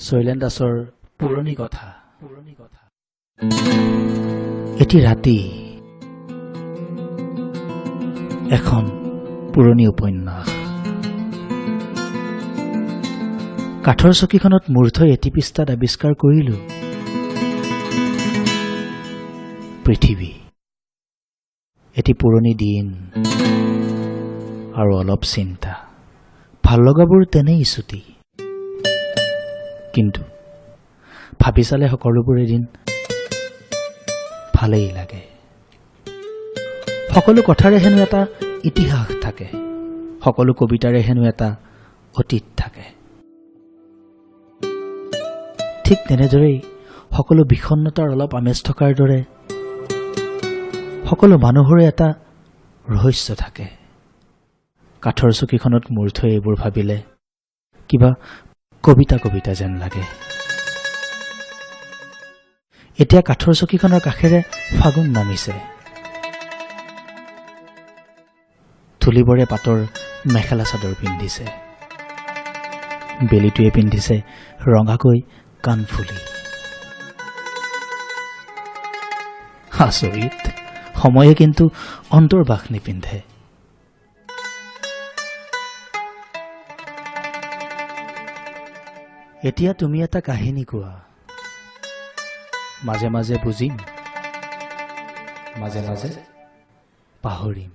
শৈলেন দাসৰ পুৰণি কথা এটি ৰাতি এখন পুৰণি উপন্যাস কাঠৰ চকীখনত মূৰ থৈ এটি পৃষ্ঠাত আৱিষ্কাৰ কৰিলো পৃথিৱী এটি পুৰণি দিন আৰু অলপ চিন্তা ভাল লগাবোৰ তেনেই ছুটি কিন্তু ভাবি চালে সকলোবোৰ এদিন ভালেই লাগে সকলো কথাৰে হেনো এটা ইতিহাস থাকে সকলো কবিতাৰে হেনো এটা অতীত থাকে ঠিক তেনেদৰেই সকলো বিষণ্ণতাৰ অলপ আমেজ থকাৰ দৰে সকলো মানুহৰে এটা ৰহস্য থাকে কাঠৰ চকীখনত মূৰ থৈ এইবোৰ ভাবিলে কিবা কবিতা কবিতা যেন লাগে এতিয়া কাঠৰ চকীখনৰ কাষেৰে ফাগুন নামিছে তুলিবৰে পাতৰ মেখেলা চাদৰ পিন্ধিছে বেলিটোৱে পিন্ধিছে ৰঙাকৈ কাণফুলি আচৰিত সময়ে কিন্তু অন্তৰ্বাস নিপিন্ধে এতিয়া তুমি এটা কাহিনী কোৱা মাজে মাজে বুজিম মাজে মাজে পাহৰিম